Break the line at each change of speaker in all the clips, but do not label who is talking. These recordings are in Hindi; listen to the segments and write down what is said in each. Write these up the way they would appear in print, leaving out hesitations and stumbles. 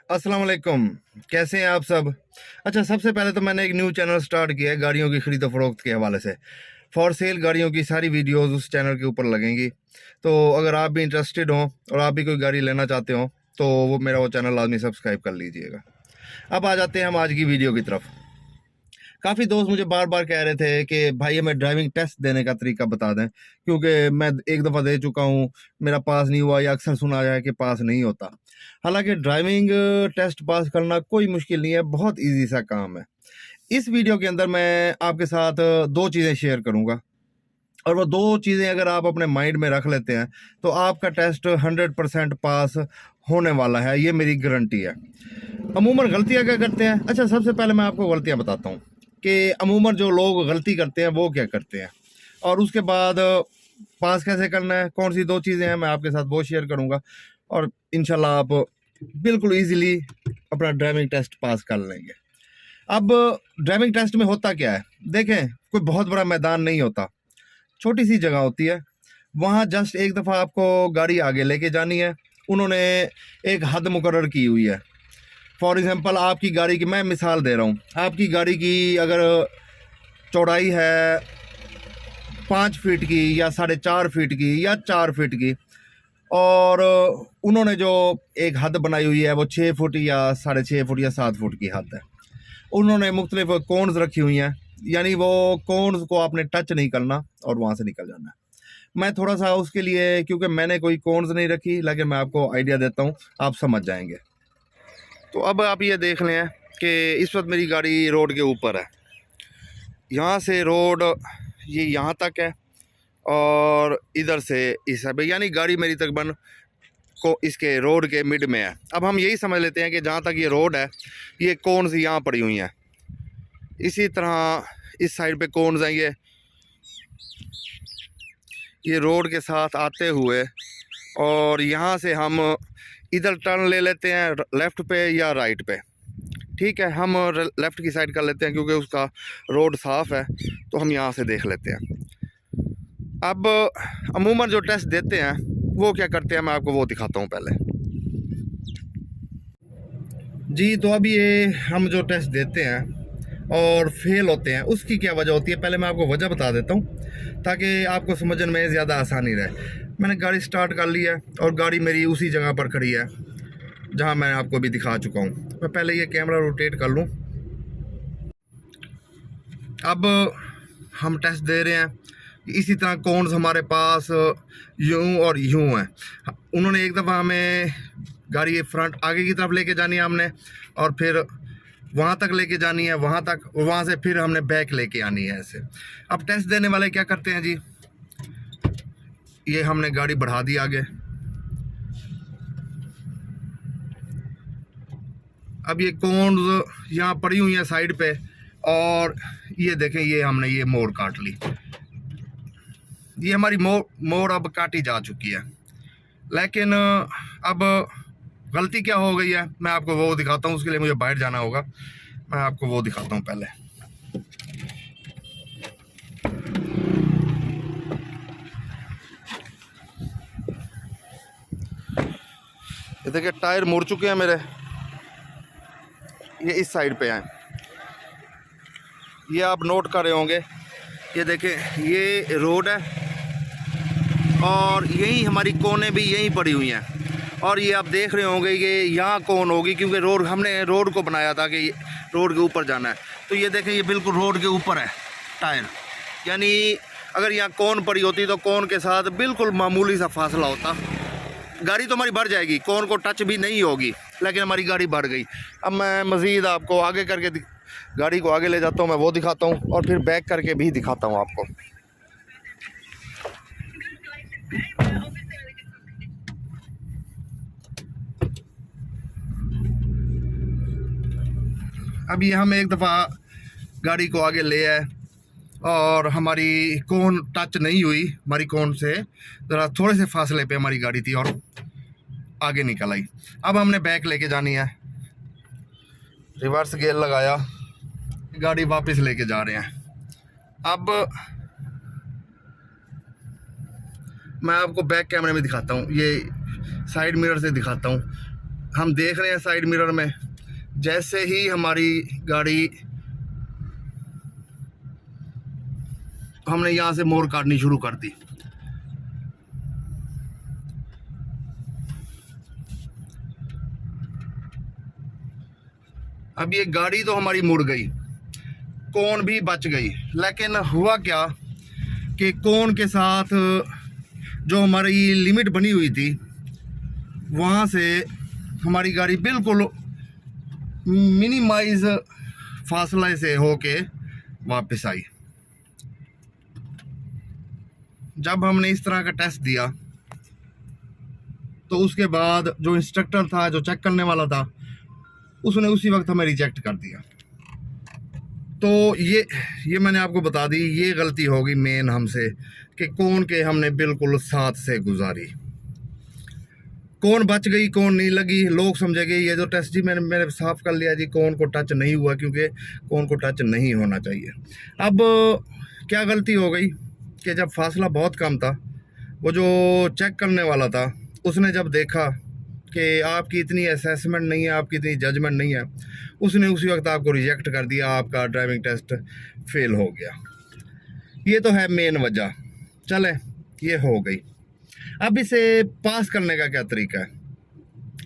अस्सलाम वालेकुम। कैसे हैं आप सब? अच्छा, सबसे पहले तो मैंने एक न्यू चैनल स्टार्ट किया है गाड़ियों की ख़रीदो फ़रोख्त के हवाले से। फॉर सेल गाड़ियों की सारी वीडियोस उस चैनल के ऊपर लगेंगी। तो अगर आप भी इंटरेस्टेड हो और आप भी कोई गाड़ी लेना चाहते हो तो वो मेरा चैनल लाजमी सब्सक्राइब कर लीजिएगा। अब आ जाते हैं हम आज की वीडियो की तरफ। काफ़ी दोस्त मुझे बार बार कह रहे थे कि भाई हमें ड्राइविंग टेस्ट देने का तरीका बता दें, क्योंकि मैं एक दफ़ा दे चुका हूँ, मेरा पास नहीं हुआ या अक्सर सुना जाए कि पास नहीं होता। हालांकि ड्राइविंग टेस्ट पास करना कोई मुश्किल नहीं है, बहुत इजी सा काम है। इस वीडियो के अंदर मैं आपके साथ दो चीज़ें शेयर करूँगा, और वो दो चीज़ें अगर आप अपने माइंड में रख लेते हैं तो आपका टेस्ट 100% पास होने वाला है, ये मेरी गारंटी है। अमूमन गलतियाँ क्या करते हैं? अच्छा, सबसे पहले मैं आपको गलतियाँ बताता हूँ कि अमूमन जो लोग गलती करते हैं वो क्या करते हैं, और उसके बाद पास कैसे करना है, कौन सी दो चीज़ें हैं मैं आपके साथ वो शेयर करूँगा, और इंशाल्लाह आप बिल्कुल इजीली अपना ड्राइविंग टेस्ट पास कर लेंगे। अब ड्राइविंग टेस्ट में होता क्या है, देखें, कोई बहुत बड़ा मैदान नहीं होता, छोटी सी जगह होती है। वहाँ जस्ट एक दफ़ा आपको गाड़ी आगे लेके जानी है। उन्होंने एक हद मुकर्रर की हुई है। फॉर एग्ज़ाम्पल, आपकी गाड़ी की मैं मिसाल दे रहा हूँ, आपकी गाड़ी की अगर चौड़ाई है 5 फीट की या 4.5 फीट की या 4 फीट की, और उन्होंने जो एक हद बनाई हुई है वो 6 फुट या 6.5 फुट या 7 फुट की हद है। उन्होंने मुख्तलिफ कोन्स रखी हुई हैं, यानी वो कोन्स को आपने टच नहीं करना और वहाँ से निकल जाना है। मैं थोड़ा सा उसके लिए, क्योंकि मैंने कोई कोन्स नहीं रखी, लेकिन मैं आपको आइडिया देता हूँ, आप समझ जाएंगे। तो अब आप ये देख लें कि इस वक्त मेरी गाड़ी रोड के ऊपर है। यहाँ से रोड ये यहाँ तक है और इधर से इस है, यानी गाड़ी मेरी तकरीबन को इसके रोड के मिड में है। अब हम यही समझ लेते हैं कि जहाँ तक ये रोड है ये कोन्स यहाँ पड़ी हुई हैं। इसी तरह इस साइड पे कोन्स हैं, ये रोड के साथ आते हुए, और यहाँ से हम इधर टर्न ले लेते हैं लेफ़्ट पे या राइट पे। ठीक है, हम लेफ़्ट की साइड कर लेते हैं क्योंकि उसका रोड साफ़ है, तो हम यहाँ से देख लेते हैं। अब अमूमन जो टेस्ट देते हैं वो क्या करते हैं, मैं आपको वो दिखाता हूँ पहले जी। तो अभी ये हम जो टेस्ट देते हैं और फेल होते हैं, उसकी क्या वजह होती है, पहले मैं आपको वजह बता देता हूँ ताकि आपको समझने में ज़्यादा आसानी रहे। मैंने गाड़ी स्टार्ट कर ली है और गाड़ी मेरी उसी जगह पर खड़ी है जहाँ मैं आपको अभी दिखा चुका हूँ। मैं पहले ये कैमरा रोटेट कर लूँ। अब हम टेस्ट दे रहे हैं, इसी तरह कोन्स हमारे पास यूं और यूं हैं। उन्होंने एक दफ़ा हमें गाड़ी फ्रंट आगे की तरफ लेके जानी है हमने, और फिर वहाँ तक लेके जानी है, वहाँ तक, वहाँ से फिर हमने बैक लेके आनी है ऐसे। अब टेस्ट देने वाले क्या करते हैं जी, ये हमने गाड़ी बढ़ा दी आगे। अब ये कोन्स यहाँ पड़ी हुई हैं साइड पे, और ये देखें, ये हमने ये मोड़ काट ली। ये हमारी मोड़ अब काटी जा चुकी है, लेकिन अब गलती क्या हो गई है मैं आपको वो दिखाता हूँ। उसके लिए मुझे बाहर जाना होगा, मैं आपको वो दिखाता हूँ पहले। ये देखिए, टायर मुड़ चुके हैं मेरे, ये इस साइड पे हैं, ये आप नोट कर रहे होंगे। ये देखें, ये रोड है और यही हमारी कोने भी यहीं पड़ी हुई हैं, और ये आप देख रहे होंगे कि यहाँ कौन होगी, क्योंकि रोड, हमने रोड को बनाया था कि रोड के ऊपर जाना है। तो ये देखें, ये बिल्कुल रोड के ऊपर है टायर, यानी अगर यहाँ कौन पड़ी होती तो कौन के साथ बिल्कुल मामूली सा फासला होता, गाड़ी तो हमारी बढ़ जाएगी, कौन को टच भी नहीं होगी, लेकिन हमारी गाड़ी बढ़ गई। अब मैं मज़ीद आपको आगे करके गाड़ी को आगे ले जाता हूँ, मैं वो दिखाता हूँ, और फिर बैक करके भी दिखाता हूँ आपको। अभी हम एक दफ़ा गाड़ी को आगे ले आए और हमारी कोन टच नहीं हुई, हमारी कोन से ज़रा थोड़े से फासले पे हमारी गाड़ी थी और आगे निकल आई। अब हमने बैक लेके जानी है, रिवर्स गियर लगाया, गाड़ी वापस लेके जा रहे हैं। अब मैं आपको बैक कैमरे में दिखाता हूँ, ये साइड मिरर से दिखाता हूँ। हम देख रहे हैं साइड मिरर में, जैसे ही हमारी गाड़ी हमने यहाँ से मोड़ काटनी शुरू कर दी, अब ये गाड़ी तो हमारी मुड़ गई, कोन भी बच गई, लेकिन हुआ क्या कि कोन के साथ जो हमारी लिमिट बनी हुई थी वहाँ से हमारी गाड़ी बिल्कुल मिनिमाइज फासले से होके वापस आई। जब हमने इस तरह का टेस्ट दिया तो उसके बाद जो इंस्ट्रक्टर था, जो चेक करने वाला था, उसने उसी वक्त हमें रिजेक्ट कर दिया। तो ये मैंने आपको बता दी, ये गलती होगी मेन हमसे कि कौन के हमने बिल्कुल साथ से गुजारी। कौन बच गई, कौन नहीं लगी, लोग समझेंगे ये जो टेस्ट जी मैंने साफ कर लिया जी, कौन को टच नहीं हुआ, क्योंकि कौन को टच नहीं होना चाहिए। अब क्या गलती हो गई कि जब फासला बहुत कम था, वो जो चेक करने वाला था उसने जब देखा कि आपकी इतनी असेसमेंट नहीं है, आपकी इतनी जजमेंट नहीं है, उसने उसी वक्त आपको रिजेक्ट कर दिया, आपका ड्राइविंग टेस्ट फेल हो गया। ये तो है मेन वजह। चले, ये हो गई। अब इसे पास करने का क्या तरीका है?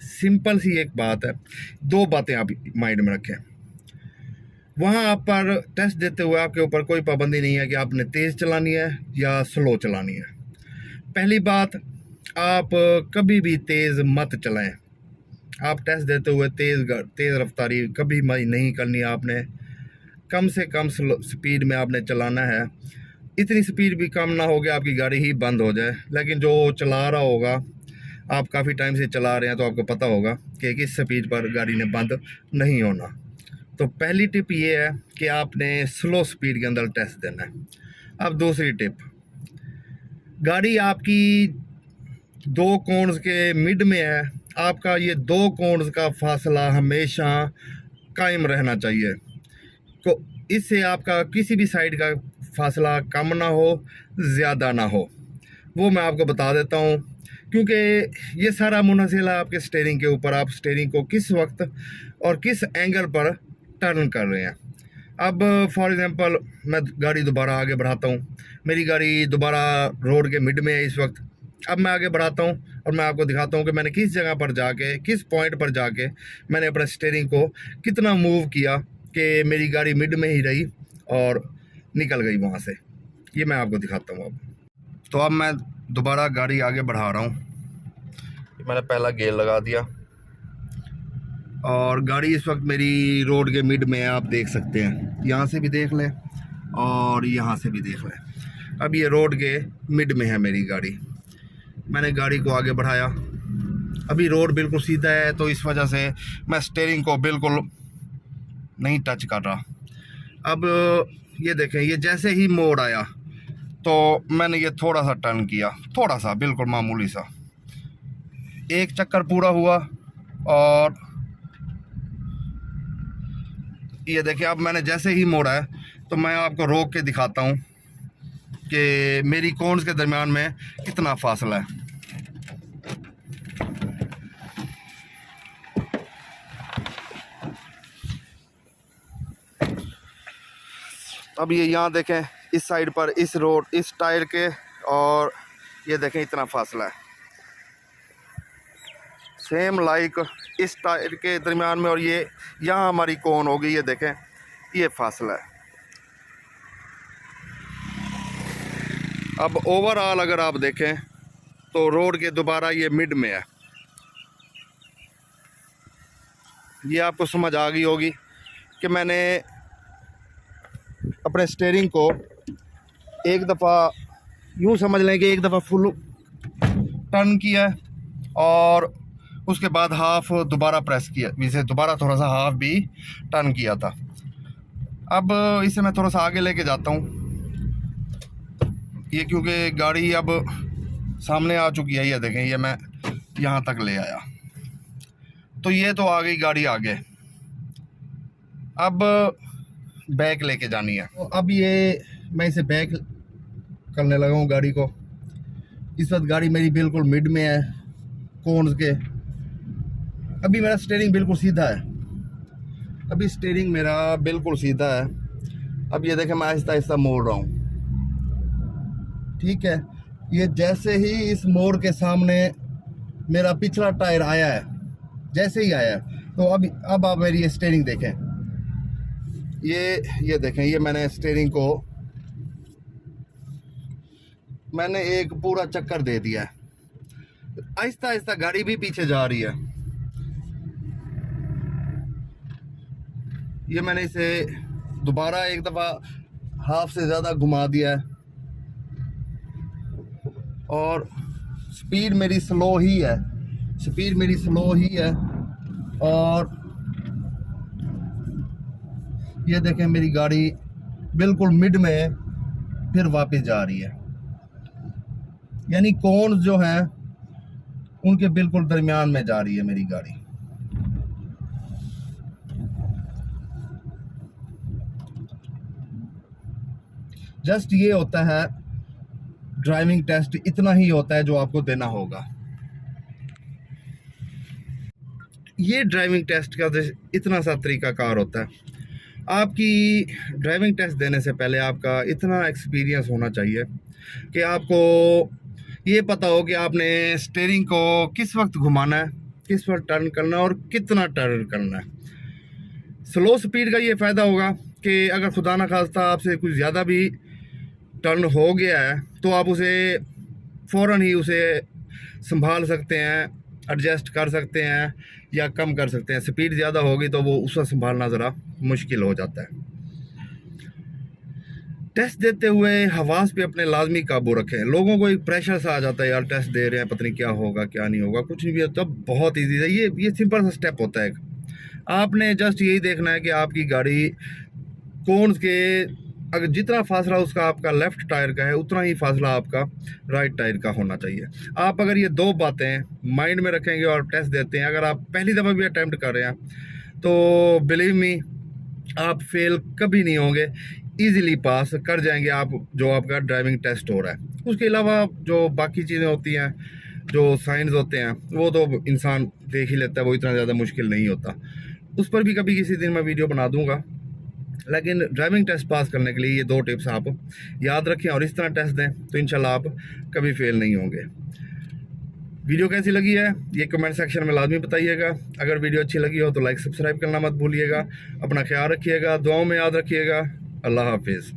सिंपल सी एक बात है, दो बातें आप माइंड में रखें। वहाँ आप पर टेस्ट देते हुए आपके ऊपर कोई पाबंदी नहीं है कि आपने तेज़ चलानी है या स्लो चलानी है। पहली बात, आप कभी भी तेज़ मत चलाएं। आप टेस्ट देते हुए तेज़ रफ्तारी कभी नहीं करनी। आपने कम से कम स्पीड में आपने चलाना है। इतनी स्पीड भी कम ना हो कि आपकी गाड़ी ही बंद हो जाए, लेकिन जो चला रहा होगा, आप काफ़ी टाइम से चला रहे हैं तो आपको पता होगा कि किस स्पीड पर गाड़ी ने बंद नहीं होना। तो पहली टिप ये है कि आपने स्लो स्पीड के अंदर टेस्ट देना है। अब दूसरी टिप, गाड़ी आपकी दो कोन्स के मिड में है, आपका ये दो कोन्स का फासला हमेशा कायम रहना चाहिए। तो इससे आपका किसी भी साइड का फासला कम ना हो, ज़्यादा ना हो। वो मैं आपको बता देता हूँ, क्योंकि ये सारा मुनहसिल है आपके स्टीयरिंग के ऊपर। आप स्टीयरिंग को किस वक्त और किस एंगल पर टर्न कर रहे हैं। अब फॉर एग्जांपल मैं गाड़ी दोबारा आगे बढ़ाता हूँ, मेरी गाड़ी दोबारा रोड के मिड में है इस वक्त। अब मैं आगे बढ़ाता हूँ और मैं आपको दिखाता हूँ कि मैंने किस जगह पर जाके, किस पॉइंट पर जाके मैंने अपने स्टीयरिंग को कितना मूव किया कि मेरी गाड़ी मिड में ही रही और निकल गई वहाँ से। ये मैं आपको दिखाता हूँ अब। तो अब मैं दोबारा गाड़ी आगे बढ़ा रहा हूँ। मैंने पहला गियर लगा दिया और गाड़ी इस वक्त मेरी रोड के मिड में है, आप देख सकते हैं। यहाँ से भी देख लें और यहाँ से भी देख लें। अब ये रोड के मिड में है मेरी गाड़ी। मैंने गाड़ी को आगे बढ़ाया, अभी रोड बिल्कुल सीधा है तो इस वजह से मैं स्टीयरिंग को बिल्कुल नहीं टच कर रहा। अब ये देखें, ये जैसे ही मोड़ आया तो मैंने ये थोड़ा सा टर्न किया, थोड़ा सा, बिल्कुल मामूली सा। एक चक्कर पूरा हुआ और ये देखिए, अब मैंने जैसे ही मोड़ा है तो मैं आपको रोक के दिखाता हूँ कि मेरी कोन्स के दरमियान में कितना फासला है। अब ये यहाँ देखें, इस साइड पर, इस रोड, इस टायर के, और ये देखें इतना फासला है। सेम लाइक इस टायर के दरमियान में और ये यहाँ हमारी कोन होगी, ये देखें ये फासला है। अब ओवरऑल अगर आप देखें तो रोड के दोबारा ये मिड में है। ये आपको समझ आ गई होगी कि मैंने अपने स्टीयरिंग को एक दफ़ा यूँ समझ लें कि एक दफ़ा फुल टर्न किया और उसके बाद हाफ दोबारा प्रेस किया, इसे दोबारा थोड़ा सा हाफ भी टर्न किया था। अब इसे मैं थोड़ा सा आगे लेके जाता हूँ, ये क्योंकि गाड़ी अब सामने आ चुकी है। ये देखें, ये मैं यहाँ तक ले आया तो ये तो आ गई गाड़ी आगे। अब बैक लेके जानी है। तो अब ये मैं इसे बैक करने लगा हूँ गाड़ी को। इस वक्त गाड़ी मेरी बिल्कुल मिड में है कोन्स के। अभी मेरा स्टीयरिंग बिल्कुल सीधा है, अभी स्टीयरिंग मेरा बिल्कुल सीधा है। अब ये देखें मैं आहिस्ता आहिस्ता मोड़ रहा हूँ, ठीक है। ये जैसे ही इस मोड़ के सामने मेरा पिछला टायर आया है, जैसे ही आया है, तो अब आप मेरी ये स्टीयरिंग देखें, ये देखें, ये मैंने स्टीयरिंग को मैंने एक पूरा चक्कर दे दिया है। आहिस्ता आहिस्ता गाड़ी भी पीछे जा रही है। ये मैंने इसे दोबारा एक दफ़ा हाफ से ज़्यादा घुमा दिया है और स्पीड मेरी स्लो ही है, स्पीड मेरी स्लो ही है। और ये देखें मेरी गाड़ी बिल्कुल मिड में फिर वापस जा रही है, यानी कोन्स जो हैं उनके बिल्कुल दरमियान में जा रही है मेरी गाड़ी। जस्ट ये होता है ड्राइविंग टेस्ट, इतना ही होता है जो आपको देना होगा। ये ड्राइविंग टेस्ट का इतना सा तरीकाकार होता है। आपकी ड्राइविंग टेस्ट देने से पहले आपका इतना एक्सपीरियंस होना चाहिए कि आपको ये पता हो कि आपने स्टीयरिंग को किस वक्त घुमाना है, किस वक्त टर्न करना है और कितना टर्न करना है। स्लो स्पीड का ये फ़ायदा होगा कि अगर खुदा ना खास्ता आपसे कुछ ज़्यादा भी टर्न हो गया है तो आप उसे फ़ौरन ही उसे संभाल सकते हैं, एडजस्ट कर सकते हैं या कम कर सकते हैं। स्पीड ज़्यादा होगी तो वो उसे संभालना ज़रा मुश्किल हो जाता है। टेस्ट देते हुए हवास पे अपने लाजमी काबू रखें। लोगों को एक प्रेशर सा आ जाता है, यार टेस्ट दे रहे हैं, पता नहीं क्या होगा क्या नहीं होगा, कुछ नहीं भी होता। बहुत ईजी है, ये सिंपल सा स्टेप होता है। आपने जस्ट यही देखना है कि आपकी गाड़ी कौन के अगर जितना फासला उसका आपका लेफ्ट टायर का है उतना ही फासला आपका राइट टायर का होना चाहिए। आप अगर ये दो बातें माइंड में रखेंगे और टेस्ट देते हैं, अगर आप पहली दफ़ा भी अटैम्प्ट कर रहे हैं तो बिलीव मी आप फेल कभी नहीं होंगे, इजीली पास कर जाएंगे आप जो आपका ड्राइविंग टेस्ट हो रहा है। उसके अलावा जो बाकी चीज़ें होती हैं, जो साइंस होते हैं, वो तो इंसान देख ही लेता है, वो इतना ज़्यादा मुश्किल नहीं होता। उस पर भी कभी किसी दिन मैं वीडियो बना दूंगा। लेकिन ड्राइविंग टेस्ट पास करने के लिए ये दो टिप्स आप याद रखें और इस तरह टेस्ट दें तो इंशाल्लाह आप कभी फेल नहीं होंगे। वीडियो कैसी लगी है ये कमेंट सेक्शन में लाजमी बताइएगा। अगर वीडियो अच्छी लगी हो तो लाइक सब्सक्राइब करना मत भूलिएगा। अपना ख्याल रखिएगा, दुआओं में याद रखिएगा। अल्लाह हाफिज़।